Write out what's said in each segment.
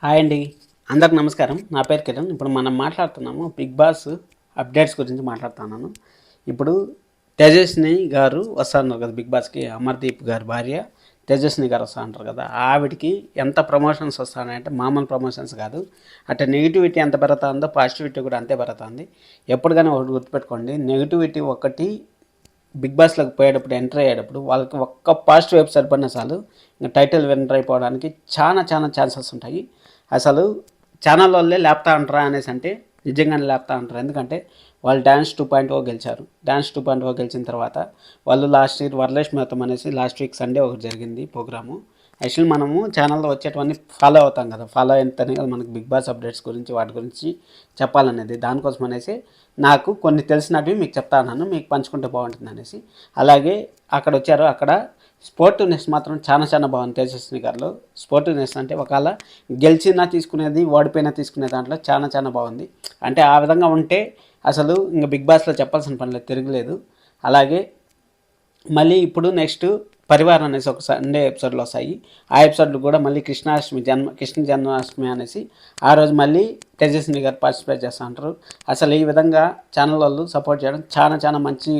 Hi అండి, అందరికి నమస్కారం. నా పేరు కిరణ్. ఇప్పుడు మనం మాట్లాడుతున్నాము బిగ్ బాస్ అప్డేట్స్ గురించి మాట్లాడుతున్నాను. ఇప్పుడు తేజస్విని గారు వస్తున్నారు కదా బిగ్ బాస్కి. అమర్దీప్ గారి భార్య తేజస్విని గారు వస్తూ ఉంటారు కదా, ఆవిడికి ఎంత ప్రమోషన్స్ వస్తున్నాయంటే మామూలు ప్రమోషన్స్ కాదు. అంటే నెగిటివిటీ ఎంత పెరుగుతుందో పాజిటివిటీ కూడా అంతే పెరుగుతుంది. ఎప్పుడు కానీ ఒకటి గుర్తుపెట్టుకోండి, నెగిటివిటీ ఒకటి బిగ్ బాస్లోకి పోయేటప్పుడు ఎంటర్ అయ్యేటప్పుడు వాళ్ళకి ఒక్క పాజిటివ్ వైపు సరిపడిన చాలు, ఇంకా టైటిల్ విన్నర్ అయిపోవడానికి చాలా చాలా ఛాన్సెస్ ఉంటాయి. అసలు ఛానల్ వాళ్ళే లేపుతా ఉంటారా అనేసి అంటే నిజంగానే లేపుతా ఉంటారు. ఎందుకంటే వాళ్ళు డ్యాన్స్ 2.0 గెలిచారు. డ్యాన్స్ 2.0 గెలిచిన తర్వాత వాళ్ళు లాస్ట్ ఇయర్ వరలక్ష్మి వ్రతం అనేసి లాస్ట్ వీక్ సండే ఒకటి జరిగింది ప్రోగ్రాము. యాక్చువల్లీ మనము ఛానల్లో వచ్చేటివన్నీ ఫాలో అవుతాం కదా, ఫాలో అయితేనే కదా మనకు బిగ్ బాస్ అప్డేట్స్ గురించి వాటి గురించి చెప్పాలనేది. దానికోసం అనేసి నాకు కొన్ని తెలిసినవి మీకు చెప్తా ఉన్నాను, మీకు పంచుకుంటే బాగుంటుంది అనేసి. అలాగే అక్కడ వచ్చారు, అక్కడ స్పోర్టివ్నెస్ మాత్రం చాలా చాలా బాగుంది తేజస్విని గారిలో. స్పోర్టివ్నెస్ అంటే ఒకవేళ గెలిచినా తీసుకునేది, ఓడిపోయినా తీసుకునే దాంట్లో చాలా చాలా బాగుంది. అంటే ఆ విధంగా ఉంటే అసలు ఇంకా బిగ్ బాస్లో చెప్పాల్సిన పని లేదు, తిరగలేదు. అలాగే మళ్ళీ ఇప్పుడు నెక్స్ట్ పరివారం అనేసి ఒక సండే ఎపిసోడ్లు వస్తాయి. ఆ ఎపిసోడ్లు కూడా మళ్ళీ కృష్ణ జన్మాష్టమి అనేసి ఆ రోజు మళ్ళీ తేజస్విని గారు పార్టిసిపేట్ చేస్తూ ఉంటారు. అసలు ఈ విధంగా ఛానల్ వాళ్ళు సపోర్ట్ చేయడం చాలా చాలా మంచి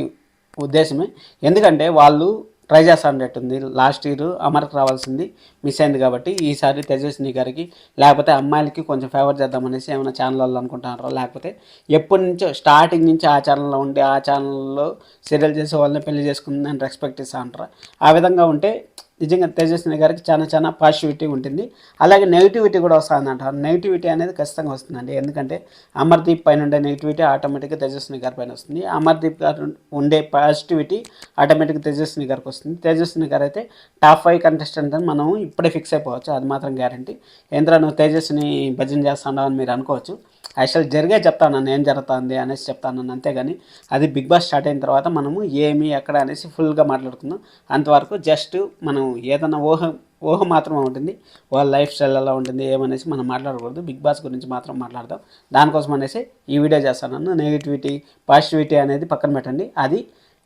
ఉద్దేశమే. ఎందుకంటే వాళ్ళు ట్రై చేస్తూ ఉండేట్టుంది. లాస్ట్ ఇయర్ అమర్కి రావాల్సింది మిస్ అయింది కాబట్టి ఈసారి తేజస్విని గారికి లేకపోతే అమ్మాయిలకి కొంచెం ఫేవర్ చేద్దామనేసి ఏమైనా ఛానల్ వాళ్ళు అనుకుంటున్నారో, లేకపోతే ఎప్పటి నుంచో స్టార్టింగ్ నుంచి ఆ ఛానల్లో ఉండి ఆ ఛానల్లో సీరియల్ చేసే వాళ్ళని పెళ్లి చేసుకుందని రెస్పెక్ట్ ఇస్తూ ఉంటారు. ఆ విధంగా ఉంటే నిజంగా తేజస్విని గారికి చాలా చాలా పాజిటివిటీ ఉంటుంది. అలాగే నెగిటివిటీ కూడా వస్తుందంట. నెగిటివిటీ అనేది ఖచ్చితంగా వస్తుందండి. ఎందుకంటే అమర్దీప్ పైన ఉండే నెగిటివిటీ ఆటోమేటిక్గా తేజస్విని గారి పైన వస్తుంది. అమర్దీప్ గారు ఉండే పాజిటివిటీ ఆటోమేటిక్గా తేజస్విని గారికి వస్తుంది. తేజస్విని గారు అయితే టాప్ 5 కంటెస్టెంట్ అని మనం ఇప్పుడే ఫిక్స్ అయిపోవచ్చు, అది మాత్రం గ్యారంటీ. ఏంద్రా నువ్వు తేజస్విని భజన చేస్తున్నావు అని మీరు అనుకోవచ్చు. యాక్చువల్ జరిగే చెప్తాను, ఏం జరుగుతుంది అనేసి చెప్తాను, అంతేగాని అది బిగ్ బాస్ స్టార్ట్ అయిన తర్వాత మనము ఏమి ఎక్కడ అనేసి ఫుల్గా మాట్లాడుకుందాం. అంతవరకు జస్ట్ మనం ఏదైనా ఊహ మాత్రమే ఉంటుంది. వాళ్ళ లైఫ్ స్టైల్ ఎలా ఉంటుంది ఏమనేసి మనం మాట్లాడకూడదు, బిగ్ బాస్ గురించి మాత్రం మాట్లాడదాం. దానికోసం అనేసి ఈ వీడియో చేస్తాను. నెగిటివిటీ పాజిటివిటీ అనేది పక్కన పెట్టండి. అది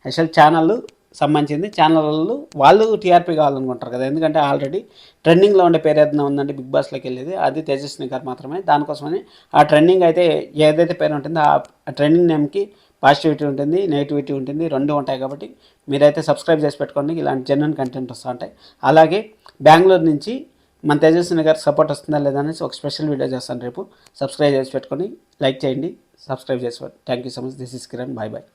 యాక్చువల్ ఛానల్ సంబంధించింది. ఛానల్ వాళ్ళు టీఆర్పీ కావాలనుకుంటారు కదా, ఎందుకంటే ఆల్రెడీ ట్రెండింగ్లో ఉండే పేరు ఏదైనా ఉందంటే బిగ్ బాస్లోకి వెళ్ళేది అది తేజస్విని గారు మాత్రమే. దానికోసమని ఆ ట్రెండింగ్ అయితే ఏదైతే పేరు ఉంటుందో ఆ ట్రెండింగ్ నేమ్కి పాజిటివిటీ ఉంటుంది, నెగిటివిటీ ఉంటుంది, రెండు ఉంటాయి. కాబట్టి మీరైతే సబ్స్క్రైబ్ చేసి పెట్టుకోండి, ఇలాంటి జెన్యున్ కంటెంట్ వస్తూ ఉంటాయి. అలాగే బెంగళూరు నుంచి మన తేజస్విని గారికి సపోర్ట్ వస్తుందా లేదా అనేసి ఒక స్పెషల్ వీడియో చేస్తాను రేపు. సబ్స్క్రైబ్ చేసి పెట్టుకొని లైక్ చేయండి, సబ్స్క్రైబ్ చేసి. Thank you so much. This is Kiran. Bye bye.